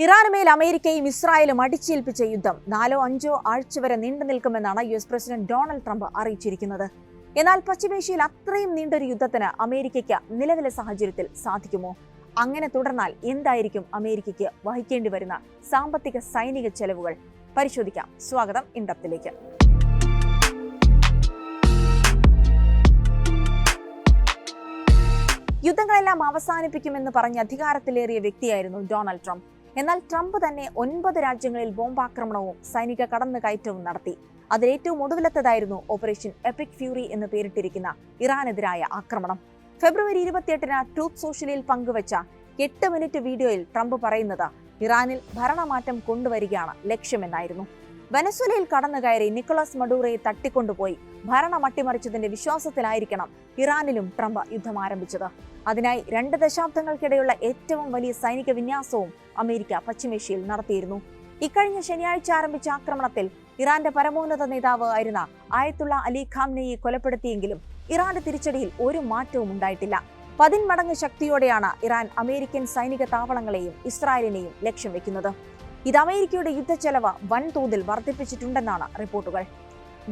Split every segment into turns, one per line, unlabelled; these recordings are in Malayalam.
ഇറാനുമേൽ അമേരിക്കയും ഇസ്രായേലും അടിച്ചേൽപ്പിച്ച യുദ്ധം 4-5 ആഴ്ച വരെ നീണ്ടു നിൽക്കുമെന്നാണ് യുഎസ് പ്രസിഡന്റ് ഡൊണാൾഡ് ട്രംപ് അറിയിച്ചിരിക്കുന്നത്. എന്നാൽ പശ്ചിമേഷ്യയിൽ അത്രയും നീണ്ടൊരു യുദ്ധത്തിന് അമേരിക്കയ്ക്ക് നിലവിലെ സാഹചര്യത്തിൽ സാധിക്കുമോ? അങ്ങനെ തുടർന്നാൽ എന്തായിരിക്കും അമേരിക്കയ്ക്ക് വഹിക്കേണ്ടി വരുന്ന സാമ്പത്തിക സൈനിക ചെലവുകൾ? പരിശോധിക്കാം. സ്വാഗതം ഇൻഡെപ്തിലേക്ക്. യുദ്ധങ്ങളെല്ലാം അവസാനിപ്പിക്കുമെന്ന് പറഞ്ഞ് അധികാരത്തിലേറിയ വ്യക്തിയായിരുന്നു ഡൊണാൾഡ് ട്രംപ്. എന്നാൽ ട്രംപ് തന്നെ 9 രാജ്യങ്ങളിൽ ബോംബാക്രമണവും സൈനിക കടന്നുകയറ്റവും നടത്തി. അതിലേറ്റവും ഒടുവിലത്തതായിരുന്നു ഓപ്പറേഷൻ എപ്പിക് ഫ്യൂറി എന്ന് പേരിട്ടിരിക്കുന്ന ഇറാനെതിരായ ആക്രമണം. ഫെബ്രുവരി 28-ന് ട്രൂത്ത് സോഷ്യലിൽ പങ്കുവച്ച 8 മിനിറ്റ് വീഡിയോയിൽ ട്രംപ് പറയുന്നത് ഇറാനിൽ ഭരണമാറ്റം കൊണ്ടുവരികയാണ് ലക്ഷ്യമെന്നായിരുന്നു. വെനസ്വേലയിൽ കടന്നുകയറി നിക്കോളാസ് മഡൂറോയെ തട്ടിക്കൊണ്ടുപോയി ഭരണം അട്ടിമറിച്ചതിന്റെ വിശ്വാസത്തിലായിരിക്കണം ഇറാനിലും ട്രംപ് യുദ്ധം ആരംഭിച്ചത്. അതിനായി 2 ദശാബ്ദങ്ങൾക്കിടെയുള്ള ഏറ്റവും വലിയ സൈനിക വിന്യാസവും അമേരിക്ക പശ്ചിമേഷ്യയിൽ നടത്തിയിരുന്നു. ഇക്കഴിഞ്ഞ ശനിയാഴ്ച ആരംഭിച്ച ആക്രമണത്തിൽ ഇറാന്റെ പരമോന്നത നേതാവ് ആയിരുന്ന ആയത്തുള്ള അലി ഖാംനെയെ കൊലപ്പെടുത്തിയെങ്കിലും ഇറാന്റെ തിരിച്ചടിയിൽ ഒരു മാറ്റവും ഉണ്ടായിട്ടില്ല. 10 മടങ്ങ് ശക്തിയോടെയാണ് ഇറാൻ അമേരിക്കൻ സൈനിക താവളങ്ങളെയും ഇസ്രായേലിനെയും ലക്ഷ്യം വെക്കുന്നത്. ഇത് അമേരിക്കയുടെ യുദ്ധച്ചെലവ് വൻതോതിൽ വർദ്ധിപ്പിച്ചിട്ടുണ്ടെന്നാണ് റിപ്പോർട്ടുകൾ.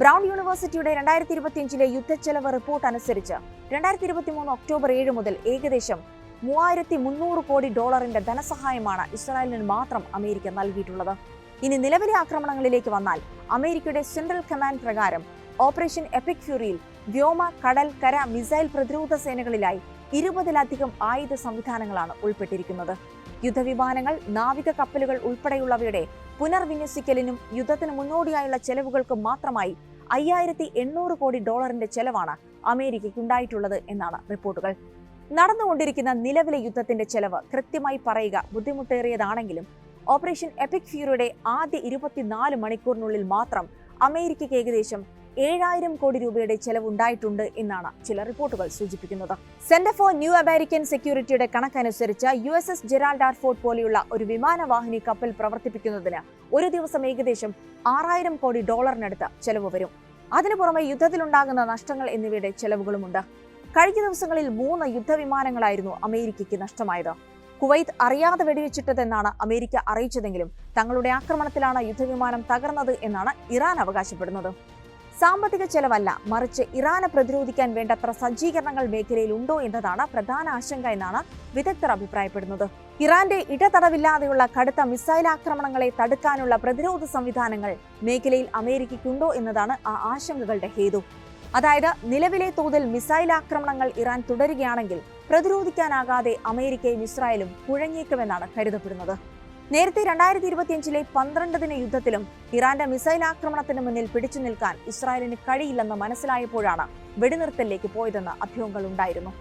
ബ്രൗൺ യൂണിവേഴ്സിറ്റിയുടെ 2025 യുദ്ധച്ചെലവ് റിപ്പോർട്ട് അനുസരിച്ച് 2023 ഒക്ടോബർ 7 മുതൽ ഏകദേശം $3,300 കോടി ധനസഹായമാണ് ഇസ്രായേലിന് മാത്രം അമേരിക്ക നൽകിയിട്ടുള്ളത്. ഇനി നിലവിലെ ആക്രമണങ്ങളിലേക്ക് വന്നാൽ അമേരിക്കയുടെ സെൻട്രൽ കമാൻഡ് പ്രകാരം ഓപ്പറേഷൻ എപ്പിക് ഫ്യൂറിയിൽ വ്യോമ, കടൽ, കര, മിസൈൽ പ്രതിരോധ സേനകളിലായി 20-ലധികം ആയുധ സംവിധാനങ്ങളാണ് ഉൾപ്പെട്ടിരിക്കുന്നത്. യുദ്ധവിമാനങ്ങൾ, നാവിക കപ്പലുകൾ ഉൾപ്പെടെയുള്ളവയുടെ പുനർവിന്യസിക്കലിനും യുദ്ധത്തിന് മുന്നോടിയായുള്ള ചെലവുകൾക്കും മാത്രമായി $5,800 കോടി ചെലവാണ് അമേരിക്കയ്ക്കുണ്ടായിട്ടുള്ളത് എന്നാണ് റിപ്പോർട്ടുകൾ. നടന്നുകൊണ്ടിരിക്കുന്ന നിലവിലെ യുദ്ധത്തിന്റെ ചെലവ് കൃത്യമായി പറയുക ബുദ്ധിമുട്ടേറിയതാണെങ്കിലും ഓപ്പറേഷൻ എപ്പിക് ഫ്യൂറിയുടെ ആദ്യ 24 മണിക്കൂറിനുള്ളിൽ മാത്രം അമേരിക്കയ്ക്ക് ഏകദേശം $7,000 കോടി ചെലവുണ്ടായിട്ടുണ്ട് എന്നാണ് ചില റിപ്പോർട്ടുകൾ സൂചിപ്പിക്കുന്നത്. സെന്റർ ഫോർ ന്യൂ അമേരിക്കൻ സെക്യൂരിറ്റിയുടെ കണക്കനുസരിച്ച് USS ജെറാൾഡ് ആർ ഫോർഡ് പോലെയുള്ള ഒരു വിമാനവാഹിനി കപ്പൽ പ്രവർത്തിപ്പിക്കുന്നതിന് ഒരു ദിവസം ഏകദേശം $6,000 കോടി ചെലവ് വരും. അതിനു പുറമെ യുദ്ധത്തിലുണ്ടാകുന്ന നഷ്ടങ്ങൾ എന്നിവയുടെ ചെലവുകളുമുണ്ട്. കഴിഞ്ഞ ദിവസങ്ങളിൽ 3 യുദ്ധവിമാനങ്ങളായിരുന്നു അമേരിക്കയ്ക്ക് നഷ്ടമായത്. കുവൈത്ത് അറിയാതെ വെടിവെച്ചിട്ടതെന്നാണ് അമേരിക്ക അറിയിച്ചതെങ്കിലും തങ്ങളുടെ ആക്രമണത്തിലാണ് യുദ്ധവിമാനം തകർന്നത് എന്നാണ് ഇറാൻ അവകാശപ്പെടുന്നത്. സാമ്പത്തിക ചെലവല്ല, മറിച്ച് ഇറാനെ പ്രതിരോധിക്കാൻ വേണ്ടത്ര സജ്ജീകരണങ്ങൾ മേഖലയിൽ ഉണ്ടോ എന്നതാണ് പ്രധാന ആശങ്ക എന്നാണ് വിദഗ്ധർ അഭിപ്രായപ്പെടുന്നത്. ഇറാന്റെ ഇടതടവില്ലാതെയുള്ള കടുത്ത മിസൈൽ ആക്രമണങ്ങളെ തടുക്കാനുള്ള പ്രതിരോധ സംവിധാനങ്ങൾ മേഖലയിൽ അമേരിക്കയ്ക്കുണ്ടോ എന്നതാണ് ആ ആശങ്കകളുടെ ഹേതു. അതായത് നിലവിലെ തോതിൽ മിസൈൽ ആക്രമണങ്ങൾ ഇറാൻ തുടരുകയാണെങ്കിൽ പ്രതിരോധിക്കാനാകാതെ അമേരിക്കയും ഇസ്രായേലും കുഴങ്ങിയേക്കുമെന്നാണ് കരുതപ്പെടുന്നത്. നേരത്തെ 2025 12 ദിന യുദ്ധത്തിലും ഇറാന്റെ മിസൈൽ ആക്രമണത്തിന് മുന്നിൽ പിടിച്ചു നിൽക്കാൻ ഇസ്രായേലിന് കഴിയില്ലെന്ന് മനസ്സിലായപ്പോഴാണ് വെടിനിർത്തലിലേക്ക് പോയതെന്ന് അഭ്യൂഹങ്ങൾ ഉണ്ടായിരുന്നു.